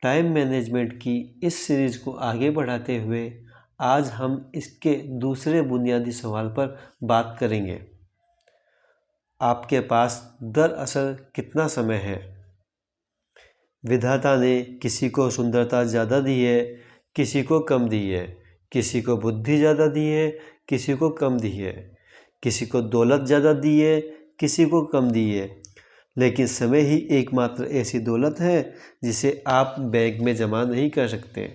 Time management की इस series को आगे बढ़ाते हुए आज हम इसके दूसरे बुनियादी सवाल पर बात करेंगे। आपके पास दरअसल कितना समय है? विधाता ने किसी को सुंदरता ज़्यादा दी है, किसी को कम दी है, किसी को बुद्धि ज़्यादा दी है, किसी को कम दी है, किसी को दौलत ज़्यादा दी है, किसी को कम दी है, लेकिन समय ही एकमात्र ऐसी दौलत है जिसे आप बैंक में जमा नहीं कर सकते।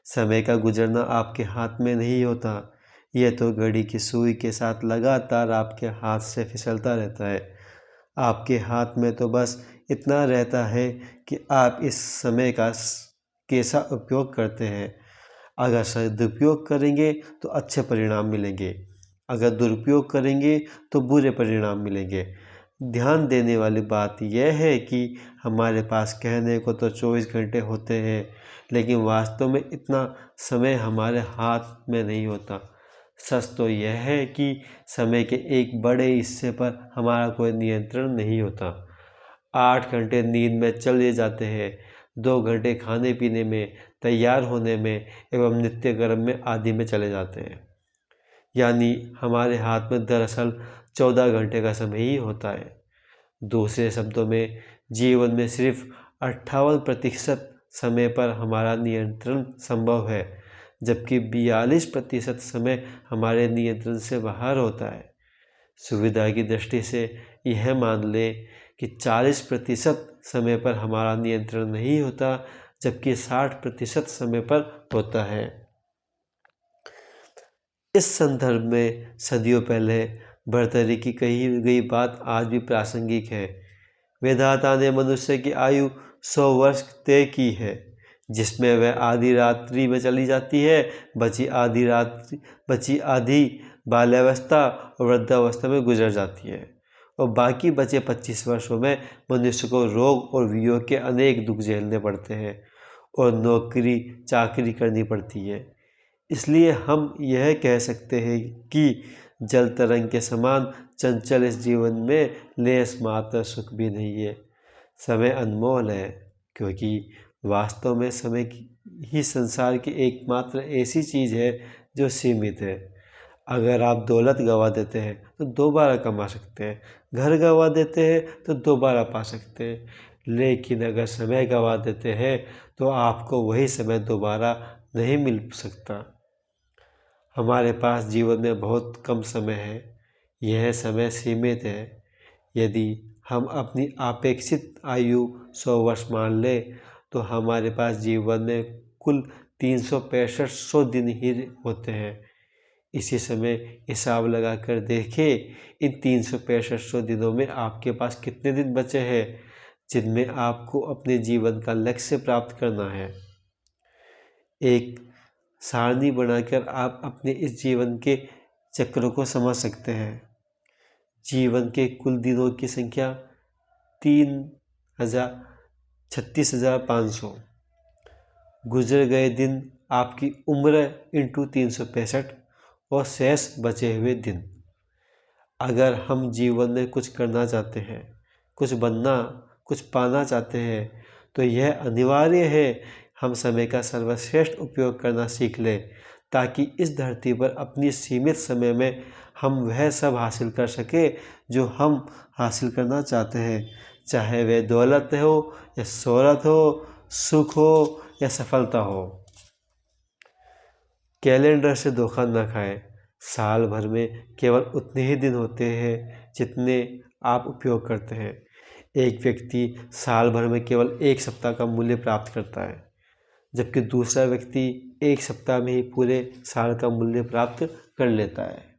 समय का गुजरना आपके हाथ में नहीं होता, यह तो घड़ी की सुई के साथ लगातार आपके हाथ से फिसलता रहता है। आपके हाथ में तो बस इतना रहता है कि आप इस समय का कैसा उपयोग करते हैं। अगर सदुपयोग करेंगे तो अच्छे परिणाम मिलेंगे, अगर दुरुपयोग करेंगे तो बुरे परिणाम मिलेंगे। ध्यान देने वाली बात यह है कि हमारे पास कहने को तो 24 घंटे होते हैं, लेकिन वास्तव में इतना समय हमारे हाथ में नहीं होता। सच तो यह है कि समय के एक बड़े हिस्से पर हमारा कोई नियंत्रण नहीं होता। 8 घंटे नींद में चले जाते हैं, 2 घंटे खाने पीने में, तैयार होने में एवं नित्य कर्म में आदि में चले जाते हैं। यानी हमारे हाथ में दरअसल 14 घंटे का समय ही होता है। दूसरे शब्दों में जीवन में सिर्फ 58% समय पर हमारा नियंत्रण संभव है, जबकि 42% समय हमारे नियंत्रण से बाहर होता है। सुविधा की दृष्टि से यह मान लें कि 40% समय पर हमारा नियंत्रण नहीं होता, जबकि 60% समय पर होता है। इस संदर्भ में सदियों पहले भर्तृहरि की कही गई बात आज भी प्रासंगिक है। विधाता ने मनुष्य की आयु 100 वर्ष तय की है, जिसमें वह आधी रात्रि में चली जाती है, बची आधी बाल्यावस्था और वृद्धावस्था में गुजर जाती है, और बाकी बचे 25 वर्षों में मनुष्य को रोग और वियोग के अनेक दुख झेलने पड़ते हैं और नौकरी चाकरी करनी पड़ती है। इसलिए हम यह कह सकते हैं कि जल तरंग के समान चंचल इस जीवन में लेस मात्र सुख भी नहीं है। समय अनमोल है, क्योंकि वास्तव में समय ही संसार की एकमात्र ऐसी चीज़ है जो सीमित है। अगर आप दौलत गंवा देते हैं तो दोबारा कमा सकते हैं, घर गंवा देते हैं तो दोबारा पा सकते हैं, लेकिन अगर समय गंवा देते हैं तो आपको वही समय दोबारा नहीं मिल सकता। हमारे पास जीवन में बहुत कम समय है, यह समय सीमित है। यदि हम अपनी अपेक्षित आयु 100 वर्ष मान लें तो हमारे पास जीवन में कुल 365 दिन ही होते हैं। इसी समय हिसाब लगा कर देखें, इन 365 दिनों में आपके पास कितने दिन बचे हैं जिनमें आपको अपने जीवन का लक्ष्य प्राप्त करना है। एक सारणी बनाकर आप अपने इस जीवन के चक्रों को समझ सकते हैं। जीवन के कुल दिनों की संख्या 36,500। गुजर गए दिन आपकी उम्र इंटू 365 और शेष बचे हुए दिन। अगर हम जीवन में कुछ करना चाहते हैं, कुछ बनना, कुछ पाना चाहते हैं, तो यह अनिवार्य है हम समय का सर्वश्रेष्ठ उपयोग करना सीख लें, ताकि इस धरती पर अपनी सीमित समय में हम वह सब हासिल कर सकें जो हम हासिल करना चाहते हैं, चाहे वह दौलत हो या शोहरत हो, सुख हो या सफलता हो। कैलेंडर से धोखा न खाएं। साल भर में केवल उतने ही दिन होते हैं जितने आप उपयोग करते हैं। एक व्यक्ति साल भर में केवल 1 सप्ताह का मूल्य प्राप्त करता है, जबकि दूसरा व्यक्ति 1 सप्ताह में ही पूरे साल का मूल्य प्राप्त कर लेता है।